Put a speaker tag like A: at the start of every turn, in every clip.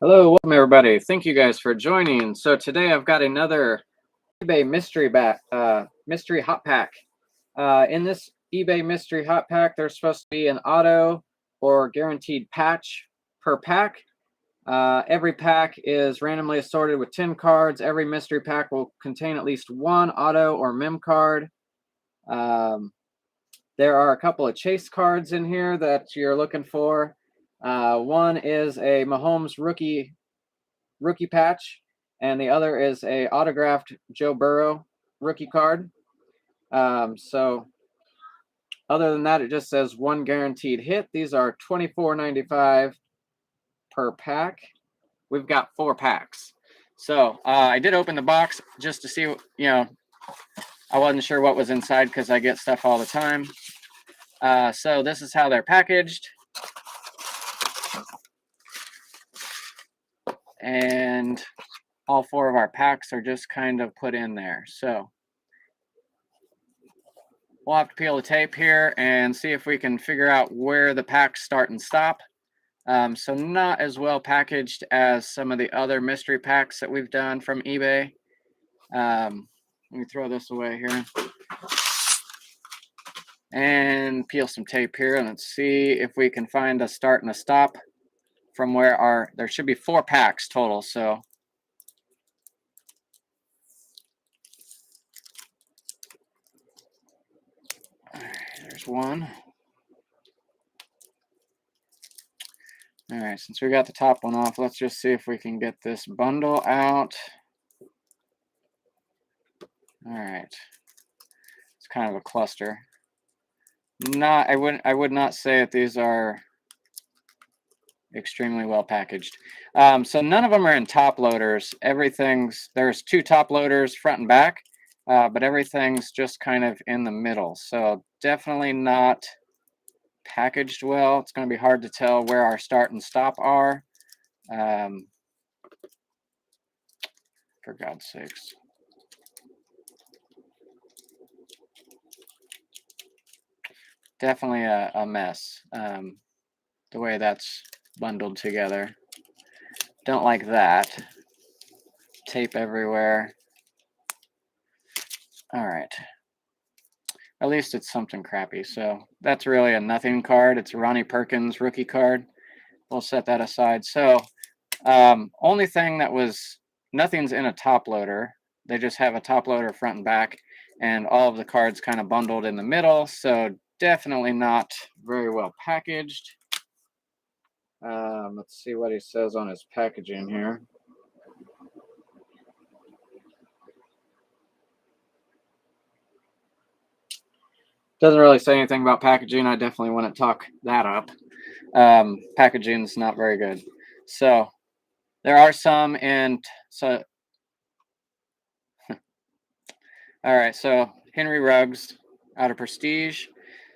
A: Hello, welcome everybody. Thank you guys for joining. So today I've got another eBay mystery hot pack. In this eBay mystery hot pack, there's supposed to be an auto or guaranteed patch per pack. Every pack is randomly assorted with 10 cards. Every mystery pack will contain at least one auto or mem card. There are a couple of chase cards in here that you're looking for. One is a Mahomes rookie patch, and the other is a autographed Joe Burrow rookie card. So other than that, it just says one guaranteed hit. These are $24.95 per pack. We've got 4 packs. So I did open the box just to see, I wasn't sure what was inside because I get stuff all the time. So this is how they're packaged. And all 4 of our packs are just kind of put in there. So we'll have to peel the tape here and see if we can figure out where the packs start and stop. So not as well packaged as some of the other mystery packs that we've done from eBay. Let me throw this away here. And peel some tape here, and let's see if we can find a start and a stop from where there should be 4 packs total. So there's one. All right, since we got the top one off, let's just see if we can get this bundle out. All right, it's kind of a cluster. I would not say that these are extremely well packaged. So none of them are in top loaders. There's 2 top loaders front and back, but everything's just kind of in the middle. So definitely not packaged well. It's going to be hard to tell where our start and stop are. For God's sakes. Definitely a mess, the way that's bundled together. Don't like that. Tape everywhere. All right. At least it's something crappy. So that's really a nothing card. It's a Ronnie Perkins rookie card. We'll set that aside. So only thing that was, nothing's in a top loader. They just have a top loader front and back, and all of the cards kind of bundled in the middle. So definitely not very well packaged. Let's see what he says on his packaging here. Doesn't really say anything about packaging. I definitely wouldn't talk that up. Packaging's not very good. So there are some all right, so Henry Ruggs out of Prestige.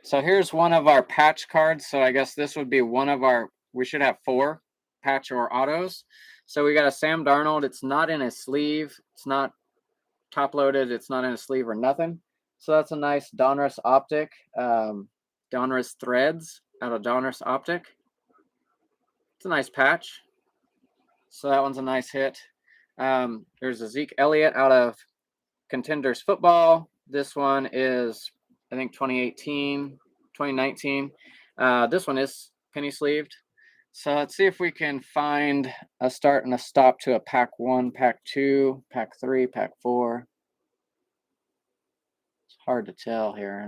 A: So here's one of our patch cards. So I guess this would be one of we should have 4 patch or autos. So we got a Sam Darnold. It's not in a sleeve. It's not top loaded. It's not in a sleeve or nothing. So that's a nice Donruss Optic. Donruss Threads out of Donruss Optic. It's a nice patch. So that one's a nice hit. There's a Zeke Elliott out of Contenders Football. This one is, I think, 2019. This one is penny sleeved. So let's see if we can find a start and a stop to a pack 1, pack 2, pack 3, pack 4. It's hard to tell here.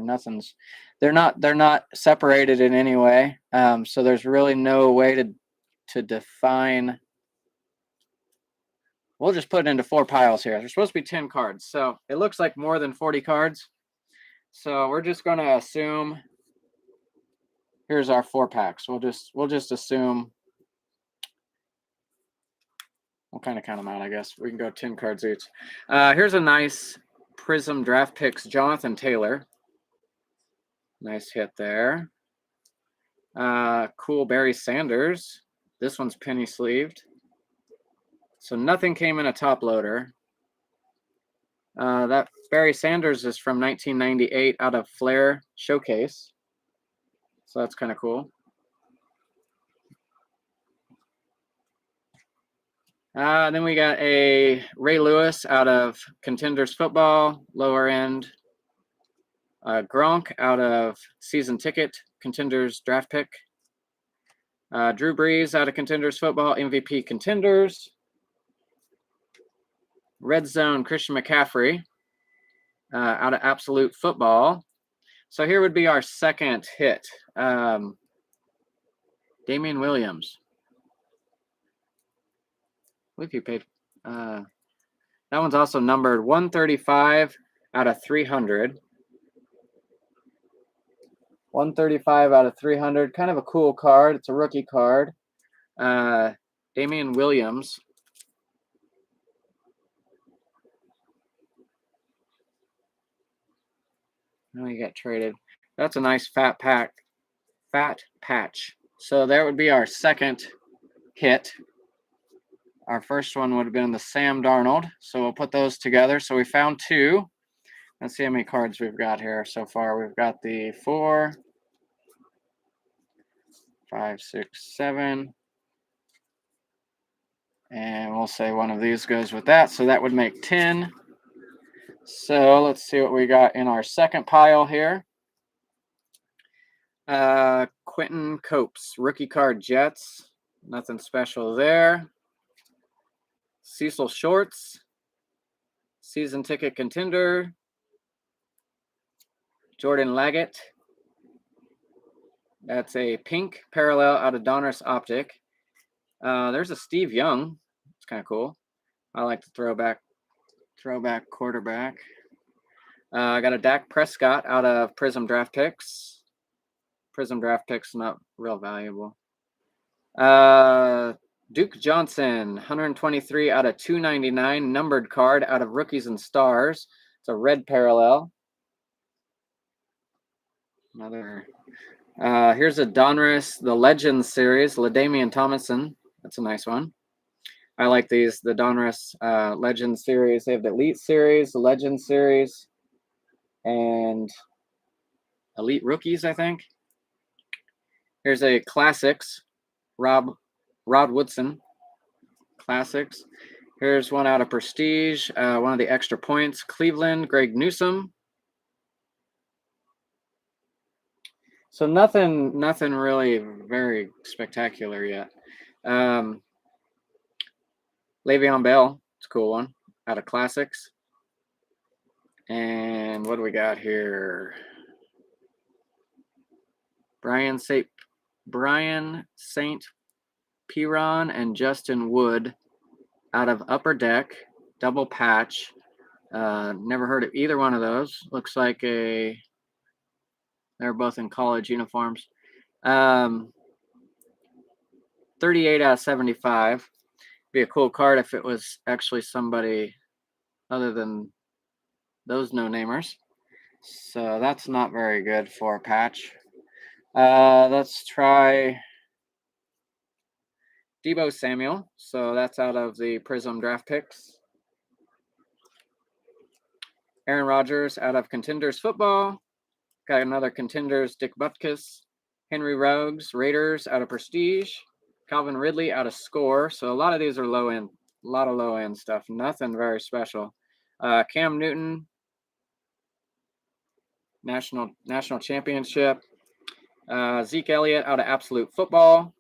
A: They're not separated in any way. So there's really no way to define. We'll just put it into 4 piles here. There's supposed to be 10 cards. So it looks like more than 40 cards. So we're just going to assume, here's our 4 packs. We'll just assume, we'll kind of count them out, I guess. We can go 10 cards each. Here's a nice Prism Draft Picks Jonathan Taylor. Nice hit there. Cool Barry Sanders. This one's penny sleeved. So nothing came in a top loader. That Barry Sanders is from 1998 out of Flair Showcase. So that's kind of cool. Then we got a Ray Lewis out of Contenders Football, lower end. Gronk out of Season Ticket, Contenders Draft Pick. Drew Brees out of Contenders Football, MVP Contenders. Red Zone, Christian McCaffrey out of Absolute Football. So here would be our second hit. Damien Williams. I believe you paid. That one's also numbered 135 out of 300. 135 out of 300. Kind of a cool card. It's a rookie card. Damien Williams. Oh, he got traded. That's a nice fat patch. So there would be our second hit. Our first one would have been the Sam Darnold. So we'll put those together. So we found two. Let's see how many cards we've got here so far. We've got the 4, 5, 6, 7. And we'll say one of these goes with that. So that would make 10. So let's see what we got in our second pile here. Quentin Copes, rookie card Jets. Nothing special there. Cecil Shorts, season ticket contender. Jordan Laggett. That's a pink parallel out of Donruss Optic. There's a Steve Young. It's kind of cool. I like the throwback quarterback. I got a Dak Prescott out of Prism Draft Picks. Prism Draft Picks not real valuable. Duke Johnson, 123 out of 299, numbered card out of Rookies and Stars. It's a red parallel. Another. Here's a Donruss, the Legends series, LaDainian Tomlinson. That's a nice one. I like these, the Donruss Legends series. They have the Elite series, the Legends series, and Elite Rookies, I think. Here's a Classics, Rod Woodson. Classics. Here's one out of Prestige, one of the extra points. Cleveland, Greg Newsome. So nothing really very spectacular yet. Le'Veon Bell, it's a cool one, out of Classics. And what do we got here? Brian St. Piron and Justin Wood out of Upper Deck, double patch. Never heard of either one of those. Looks like they're both in college uniforms. 38 out of 75. Be a cool card if it was actually somebody other than those no-namers. So that's not very good for a patch. Let's try Deebo Samuel. So that's out of the Prism Draft Picks. Aaron Rodgers out of Contenders Football. Got another Contenders, Dick Butkus. Henry Ruggs, Raiders out of Prestige. Calvin Ridley out of Score. So a lot of these are low end. A lot of low end stuff. Nothing very special. Cam Newton, National Championship. Zeke Elliott out of Absolute Football.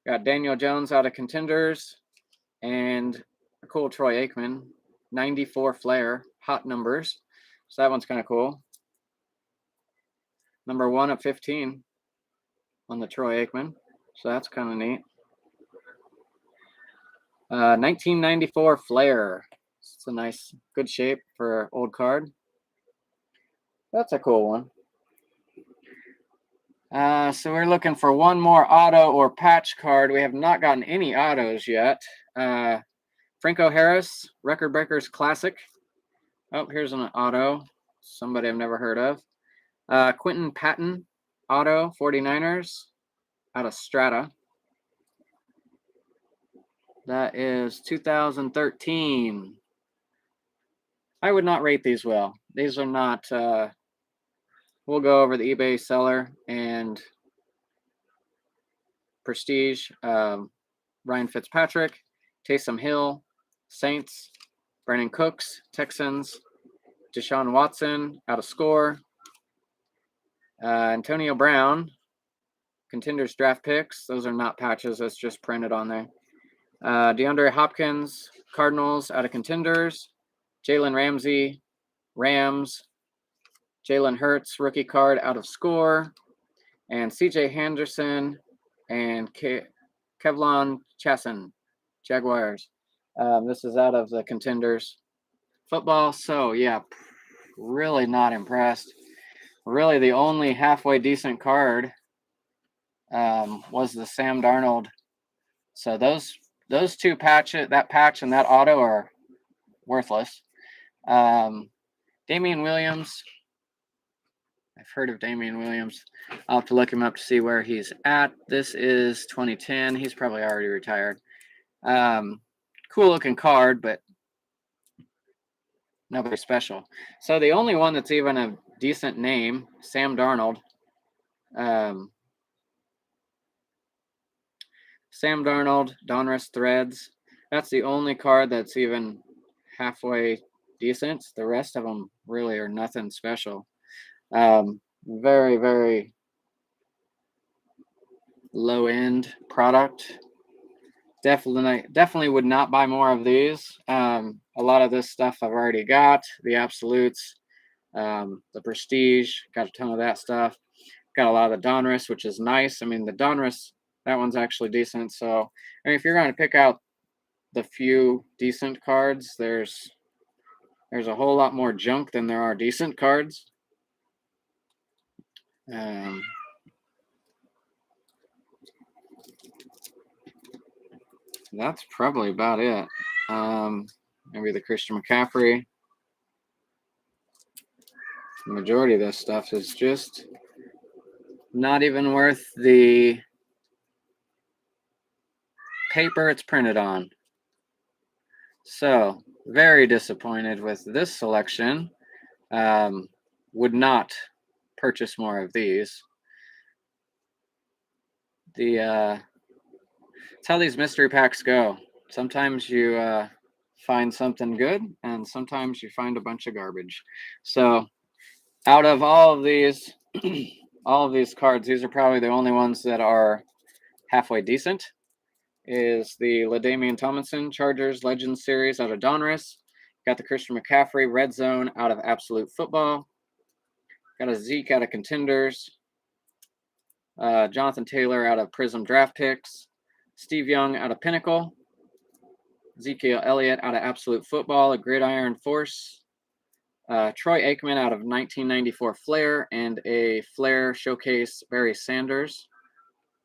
A: Got Daniel Jones out of Contenders. And a cool Troy Aikman. 94 Flair. Hot numbers. So that one's kind of cool. Number 1 of 15 on the Troy Aikman. So that's kind of neat. 1994 Flair. It's a nice, good shape for an old card. That's a cool one. So we're looking for one more auto or patch card. We have not gotten any autos yet. Franco Harris, Record Breakers Classic. Oh, here's an auto. Somebody I've never heard of. Quentin Patton, auto, 49ers, out of Strata. That is 2013. I would not rate these well. These are not... we'll go over the eBay seller and Prestige. Ryan Fitzpatrick, Taysom Hill, Saints, Brandon Cooks, Texans, Deshaun Watson out of score, Antonio Brown, Contenders draft picks. Those are not patches. That's just printed on there. DeAndre Hopkins, Cardinals out of Contenders. Jalen Ramsey, Rams. Jalen Hurts, rookie card out of score. And CJ Henderson and Kevlon Chasen, Jaguars. This is out of the Contenders football. So, yeah, really not impressed. Really, the only halfway decent card was the Sam Darnold. So those two patches, that patch and that auto, are worthless. Damien Williams. I've heard of Damien Williams. I'll have to look him up to see where he's at. This is 2010. He's probably already retired. Cool looking card, but nobody special. So the only one that's even a decent name, Sam Darnold. Sam Darnold, Donruss Threads. That's the only card that's even halfway decent. The rest of them really are nothing special. Very, very low end product. Definitely would not buy more of these. A lot of this stuff I've already got. The Absolutes, the Prestige, got a ton of that stuff. Got a lot of the Donruss, which is nice. I mean, the Donruss, that one's actually decent. So, I mean, if you're going to pick out the few decent cards, there's a whole lot more junk than there are decent cards. That's probably about it. Maybe the Christian McCaffrey. The majority of this stuff is just not even worth the paper it's printed on. So, very disappointed with this selection. Would not purchase more of these. It's how these mystery packs go. Sometimes you find something good, and sometimes you find a bunch of garbage. So, out of all of these, all of these cards, these are probably the only ones that are halfway decent. Is the LaDainian Tomlinson Chargers Legends Series out of Donruss. Got the Christian McCaffrey Red Zone out of Absolute Football. Got a Zeke out of Contenders. Jonathan Taylor out of Prism Draft Picks. Steve Young out of Pinnacle. Zeke Elliott out of Absolute Football, a Gridiron Force. Troy Aikman out of 1994 Flair, and a Flair Showcase Barry Sanders.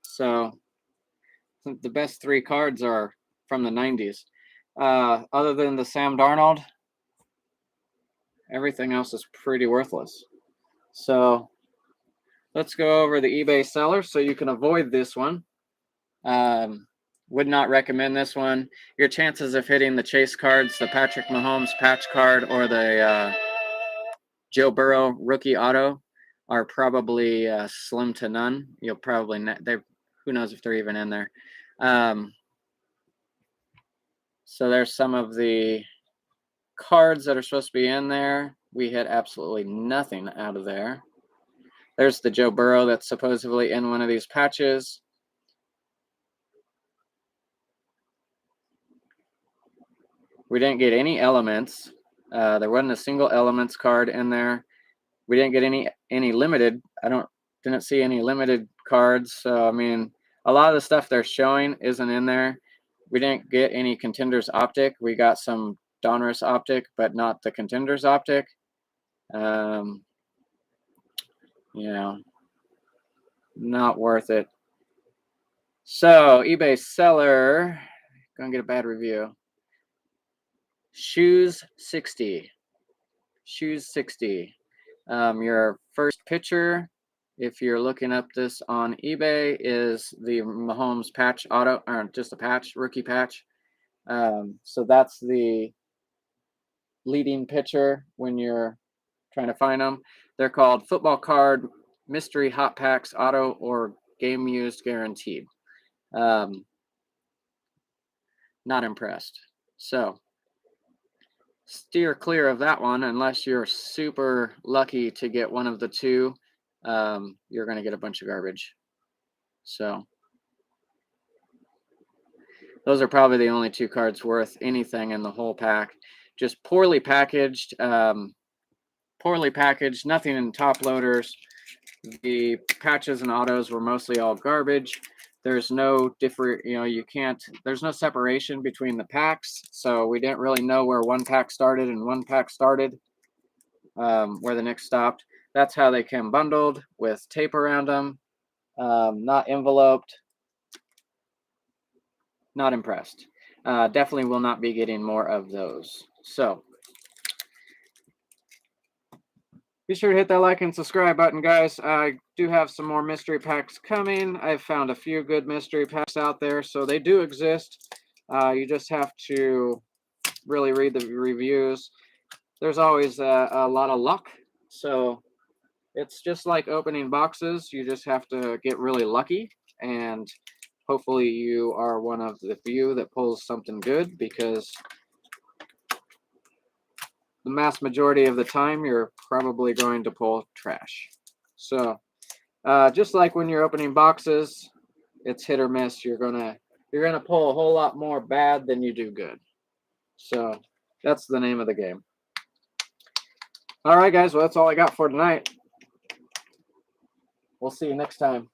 A: So the best three cards are from the 90s. Other than the Sam Darnold, everything else is pretty worthless. So let's go over the eBay seller so you can avoid this one. Would not recommend this one. Your chances of hitting the chase cards, the Patrick Mahomes patch card, or the Joe Burrow rookie auto are probably slim to none. You'll probably who knows if they're even in there. So there's some of the cards that are supposed to be in there. We hit absolutely nothing out of there. There's the Joe Burrow that's supposedly in one of these patches. We didn't get any elements. There wasn't a single elements card in there. We didn't get any limited. Didn't see any limited cards. So, I mean, a lot of the stuff they're showing isn't in there. We didn't get any Contenders Optic. We got some Donruss Optic, but not the Contenders Optic. Not worth it. So, eBay seller, gonna get a bad review. Shoes 60. Your first picture, if you're looking up this on eBay, is the Mahomes patch auto, or just a patch, rookie patch. So that's the leading picture when you're trying to find them. They're called football card, mystery hot packs, auto, or game used guaranteed. Not impressed. So steer clear of that one unless you're super lucky to get one of the two. You're going to get a bunch of garbage. So those are probably the only two cards worth anything in the whole pack. Just poorly packaged, nothing in top loaders. The patches and autos were mostly all garbage. There's no different, there's no separation between the packs. So we didn't really know where one pack started and one pack started, where the next stopped. That's how they came bundled with tape around them, not enveloped. Not impressed. Definitely will not be getting more of those. So be sure to hit that like and subscribe button, guys. I do have some more mystery packs coming. I've found a few good mystery packs out there, so they do exist. You just have to really read the reviews. There's always a lot of luck, so it's just like opening boxes. You just have to get really lucky, and hopefully you are one of the few that pulls something good, because the mass majority of the time you're probably going to pull trash. So just like when you're opening boxes, it's hit or miss. You're gonna pull a whole lot more bad than you do good. So that's the name of the game. All right, guys. Well, that's all I got for tonight. We'll see you next time.